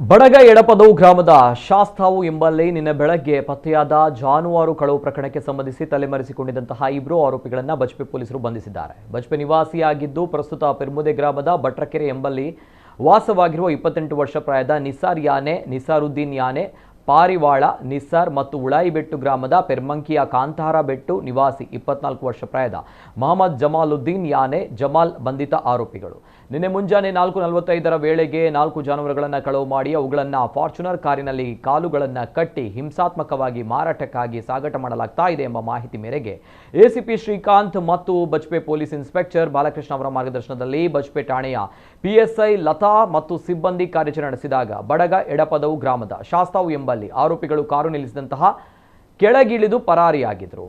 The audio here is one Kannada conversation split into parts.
ಬಡಗ ಎಡಪದವು ಗ್ರಾಮದ ಶಾಸ್ತಾವು ಎಂಬಲ್ಲಿ ನಿನ್ನೆ ಬೆಳಗ್ಗೆ ಪತ್ತೆಯಾದ ಜಾನುವಾರು ಕಳವು ಪ್ರಕರಣಕ್ಕೆ ಸಂಬಂಧಿಸಿ ತಲೆಮರೆಸಿಕೊಂಡಿದ್ದಂತಹ ಇಬ್ಬರು ಆರೋಪಿಗಳನ್ನು ಬಜ್ಪೆ ಪೊಲೀಸರು ಬಂಧಿಸಿದ್ದಾರೆ. ಬಜ್ಪೆ ನಿವಾಸಿಯಾಗಿದ್ದು ಪ್ರಸ್ತುತ ಪೆರ್ಮುದೆ ಗ್ರಾಮದ ಭಟ್ರಕೆರೆ ಎಂಬಲ್ಲಿ ವಾಸವಾಗಿರುವ 28 ವರ್ಷ ಪ್ರಾಯದ ನಿಸಾರ್ ಯಾನೆ, ನಿಸಾರುದ್ದೀನ್ ಯಾನೆ, ಪಾರಿವಾಳ ನಿಸಾರ್ ಮತ್ತು ಉಳಾಯಿಬೆಟ್ಟು ಗ್ರಾಮದ ಪೆರ್ಮಂಕಿಯ ಕಾಂತಾರ ಬೆಟ್ಟು ನಿವಾಸಿ 24 ವರ್ಷ ಪ್ರಾಯದ ಮೊಹಮ್ಮದ್ ಜಮಾಲುದ್ದೀನ್ ಯಾನೆ ಜಮಾಲ್ ಬಂಧಿತ ಆರೋಪಿಗಳು. ನಿನ್ನೆ ಮುಂಜಾನೆ 4:45 ವೇಳೆಗೆ 4 ಜಾನುವಾರುಗಳನ್ನು ಕಳವು ಮಾಡಿ ಅವುಗಳನ್ನು ಫಾರ್ಚುನರ್ ಕಾರಿನಲ್ಲಿ ಕಾಲುಗಳನ್ನು ಕಟ್ಟಿ ಹಿಂಸಾತ್ಮಕವಾಗಿ ಮಾರಾಟಕ್ಕಾಗಿ ಸಾಗಾಟ ಮಾಡಲಾಗ್ತಾ ಇದೆ ಎಂಬ ಮಾಹಿತಿ ಮೇರೆಗೆ ಎಸಿಪಿ ಶ್ರೀಕಾಂತ್ ಮತ್ತು ಬಜ್ಪೆ ಪೊಲೀಸ್ ಇನ್ಸ್ಪೆಕ್ಟರ್ ಬಾಲಕೃಷ್ಣ ಅವರ ಮಾರ್ಗದರ್ಶನದಲ್ಲಿ ಬಜ್ಪೆ ಠಾಣೆಯ ಪಿಎಸ್ಐ ಲತಾ ಮತ್ತು ಸಿಬ್ಬಂದಿ ಕಾರ್ಯಾಚರಣೆ ನಡೆಸಿದಾಗ ಬಡಗ ಎಡಪದವು ಗ್ರಾಮದ ಶಾಸ್ತಾವು ಎಂಬಲ್ಲಿ ಆರೋಪಿಗಳು ಕಾರು ನಿಲ್ಲಿಸಿದಂತಹ ಕೆಳಗಿಳಿದು ಪರಾರಿಯಾಗಿದ್ದರು.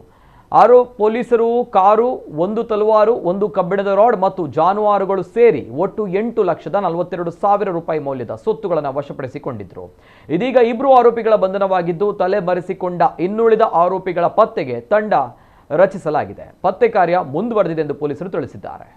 ಪೊಲೀಸರು ಕಾರು, ಒಂದು ತಲವಾರು, ಒಂದು ಕಬ್ಬಿಣದ ರಾಡ್ ಮತ್ತು ಜಾನುವಾರುಗಳು ಸೇರಿ ಒಟ್ಟು 8,42,000 ರೂಪಾಯಿ ಮೌಲ್ಯದ ಸೊತ್ತುಗಳನ್ನು ವಶಪಡಿಸಿಕೊಂಡಿದ್ರು. ಇದೀಗ ಇಬ್ಬರು ಆರೋಪಿಗಳ ಬಂಧನವಾಗಿದ್ದು ತಲೆಮರೆಸಿಕೊಂಡ ಇನ್ನುಳಿದ ಆರೋಪಿಗಳ ಪತ್ತೆಗೆ ತಂಡ ರಚಿಸಲಾಗಿದೆ. ಪತ್ತೆ ಕಾರ್ಯ ಮುಂದುವರೆದಿದೆ ಎಂದು ಪೊಲೀಸರು ತಿಳಿಸಿದ್ದಾರೆ.